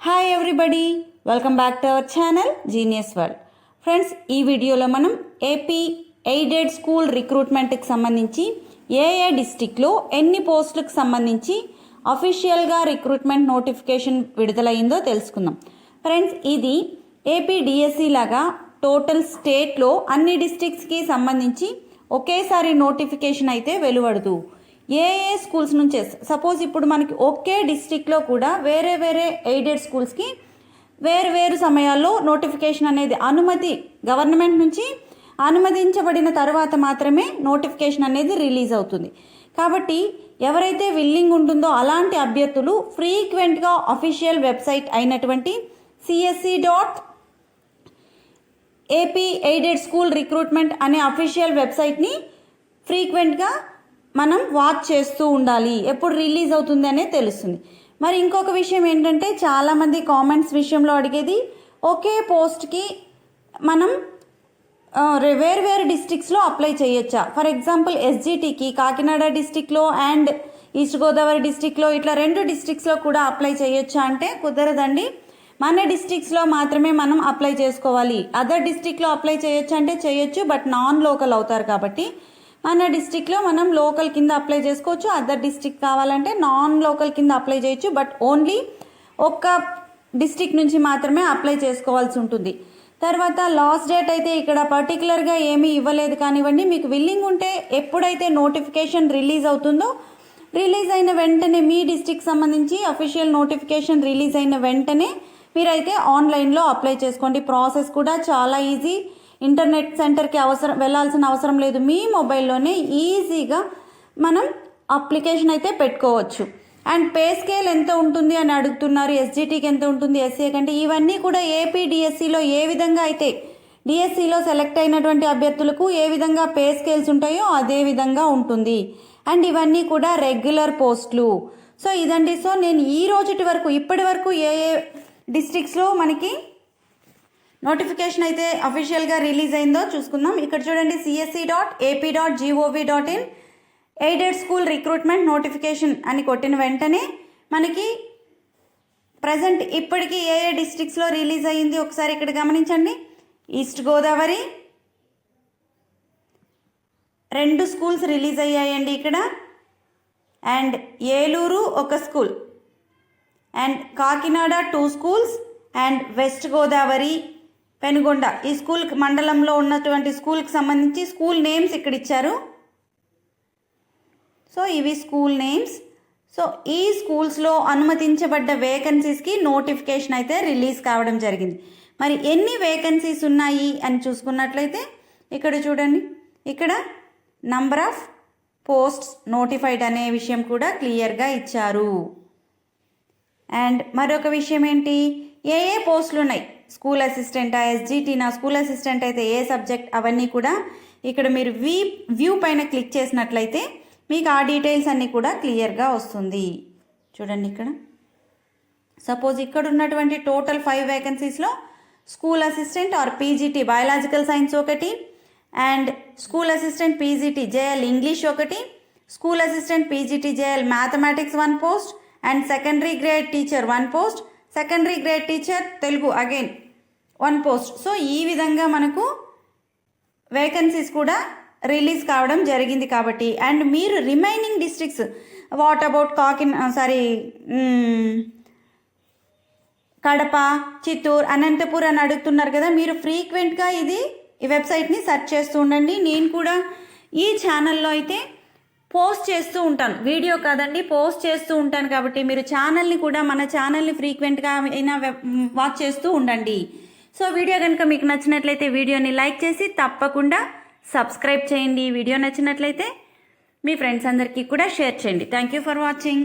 Hi everybody, welcome back to our channel genius world. Friends, ఈ వీడియోలో మనం AP aided school రిక్రూట్మెంట్కి సంబంధించి ఏ డిస్టిక్లో ఎన్ని పోస్టులకు సంబంధించి అఫీషియల్గా రిక్రూట్మెంట్ నోటిఫికేషన్ విడుదలైందో తెలుసుకుందాం. ఫ్రెండ్స్, ఇది ఏపీ డిఎస్సి లాగా టోటల్ స్టేట్లో అన్ని డిస్టిక్స్కి సంబంధించి ఒకేసారి నోటిఫికేషన్ అయితే వెలువడదు. ఏ స్కూల్స్ నుంచే సపోజ్ ఇప్పుడు మనకి ఒకే డిస్ట్రిక్ట్లో కూడా వేరే వేరే ఎయిడెడ్ స్కూల్స్కి వేరు సమయాల్లో నోటిఫికేషన్ అనేది గవర్నమెంట్ నుంచి అనుమతించబడిన తర్వాత మాత్రమే నోటిఫికేషన్ అనేది రిలీజ్ అవుతుంది. కాబట్టి ఎవరైతే విల్లింగ్ ఉంటుందో అలాంటి అభ్యర్థులు ఫ్రీక్వెంట్గా అఫీషియల్ వెబ్సైట్ అయినటువంటి CSE.AP ఎయిడెడ్ స్కూల్ రిక్రూట్మెంట్ అనే అఫీషియల్ వెబ్సైట్ని ఫ్రీక్వెంట్గా మనం వాచ్ చేస్తూ ఉండాలి. ఎప్పుడు రిలీజ్ అవుతుంది అనేది తెలుస్తుంది. మరి ఇంకొక విషయం ఏంటంటే, చాలామంది కామెంట్స్ విషయంలో అడిగేది ఒకే పోస్ట్కి మనం వేరు డిస్ట్రిక్ట్స్లో అప్లై చేయొచ్చా? ఫర్ ఎగ్జాంపుల్ SGTకి కాకినాడ డిస్టిక్లో అండ్ ఈస్ట్ గోదావరి డిస్టిక్లో ఇట్లా 2 డిస్ట్రిక్ట్స్లో కూడా అప్లై చేయొచ్చా అంటే కుదరదండి. మన డిస్ట్రిక్ట్స్లో మాత్రమే మనం అప్లై చేసుకోవాలి. అదర్ డిస్ట్రిక్ట్లో అప్లై చేయొచ్చు అంటే చేయొచ్చు, బట్ నాన్ లోకల్ అవుతారు. కాబట్టి మన డిస్టిక్లో మనం లోకల్ కింద అప్లై చేసుకోవచ్చు. అదర్ డిస్టిక్ కావాలంటే నాన్ లోకల్ కింద అప్లై చేయొచ్చు, బట్ ఓన్లీ ఒక్క డిస్టిక్ నుంచి మాత్రమే అప్లై చేసుకోవాల్సి ఉంటుంది. తర్వాత లాస్ట్ డేట్ అయితే ఇక్కడ పర్టికులర్గా ఏమీ ఇవ్వలేదు కానివ్వండి. మీకు విల్లింగ్ ఉంటే ఎప్పుడైతే నోటిఫికేషన్ రిలీజ్ అవుతుందో రిలీజ్ అయిన వెంటనే మీ డిస్టిక్ సంబంధించి అఫీషియల్ నోటిఫికేషన్ రిలీజ్ అయిన వెంటనే మీరైతే ఆన్లైన్లో అప్లై చేసుకోండి. ప్రాసెస్ కూడా చాలా ఈజీ. ఇంటర్నెట్ సెంటర్కి వెళ్ళాల్సిన అవసరం లేదు. మీ మొబైల్లోనే ఈజీగా మనం అప్లికేషన్ అయితే పెట్టుకోవచ్చు. అండ్ పే స్కేల్ ఎంత ఉంటుంది అని అడుగుతున్నారు. SGTకి ఎంత ఉంటుంది, SCA కంటే. ఇవన్నీ కూడా ఏపీ డిఎస్సిలో ఏ విధంగా అయితే డిఎస్సిలో సెలెక్ట్ అయినటువంటి అభ్యర్థులకు ఏ విధంగా పే స్కేల్స్ ఉంటాయో అదే విధంగా ఉంటుంది. అండ్ ఇవన్నీ కూడా రెగ్యులర్ పోస్టులు. సో ఇదండి. సో నేను ఈ రోజుటి వరకు ఇప్పటి వరకు ఏ డిస్ట్రిక్ట్స్లో మనకి నోటిఫికేషన్ అయితే అఫీషియల్గా రిలీజ్ అయిందో చూసుకుందాం. ఇక్కడ చూడండి, CSE.AP.gov.in aided school recruitment notification అని కొట్టిన వెంటనే మనకి ప్రజెంట్ ఇప్పటికీ ఏ డిస్ట్రిక్ట్స్లో రిలీజ్ అయ్యింది ఒకసారి ఇక్కడ గమనించండి. ఈస్ట్ గోదావరి 2 స్కూల్స్ రిలీజ్ అయ్యాయండి ఇక్కడ. And Eluru 1 school, and Kakinada 2 schools, and west Godavari Penugonda ఈ స్కూల్ మండలంలో ఉన్నటువంటి స్కూల్కి సంబంధించి స్కూల్ నేమ్స్ ఇక్కడ ఇచ్చారు. సో ఇవి స్కూల్ నేమ్స్. సో ఈ స్కూల్స్లో అనుమతించబడ్డ వేకెన్సీస్కి నోటిఫికేషన్ అయితే రిలీజ్ కావడం జరిగింది. మరి ఎన్ని వేకెన్సీస్ ఉన్నాయి అని చూసుకున్నట్లయితే ఇక్కడ చూడండి, ఇక్కడ నంబర్ ఆఫ్ పోస్ట్స్ నోటిఫైడ్ అనే విషయం కూడా క్లియర్గా ఇచ్చారు. అండ్ మరొక విషయం ఏంటి, ఏ పోస్టులు ఉన్నాయి, స్కూల్ అసిస్టెంటా, SGTనా, స్కూల్ అసిస్టెంట్ అయితే ఏ సబ్జెక్ట్, అవన్నీ కూడా ఇక్కడ మీరు వ్యూ పైన క్లిక్ చేసినట్లయితే మీకు ఆ డీటెయిల్స్ అన్నీ కూడా క్లియర్గా వస్తుంది. చూడండి, ఇక్కడ సపోజ్ ఇక్కడ ఉన్నటువంటి టోటల్ 5 వేకెన్సీస్లో school assistant or PGT biological science ఒకటి, and school assistant PGT JL English ఒకటి, school assistant PGT JL mathematics 1 post, and secondary grade teacher 1 post, secondary grade teacher Telugu again 1 post. So ఈ విధంగా మనకు vacancies కూడా release కావడం జరిగింది. కాబట్టి and మీరు remaining districts what about Kadapa, Chittoor, Anantapur అని అడుగుతున్నారు కదా. మీరు ఫ్రీక్వెంట్గా ఈ వెబ్సైట్ని సెర్చ్ చేస్తూ ఉండండి. నేను కూడా ఈ ఛానల్లో అయితే పోస్ట్ చేస్తూ ఉంటాను, వీడియో కాదండి, పోస్ట్ చేస్తూ ఉంటాను. కాబట్టి మీరు మన ఛానల్ని ఫ్రీక్వెంట్గా అయినా వాచ్ చేస్తూ ఉండండి. సో వీడియో కనుక మీకు నచ్చినట్లయితే వీడియోని లైక్ చేసి తప్పకుండా సబ్స్క్రైబ్ చేయండి. వీడియో నచ్చినట్లయితే మీ ఫ్రెండ్స్ అందరికీ కూడా షేర్ చేయండి. Thank you for watching.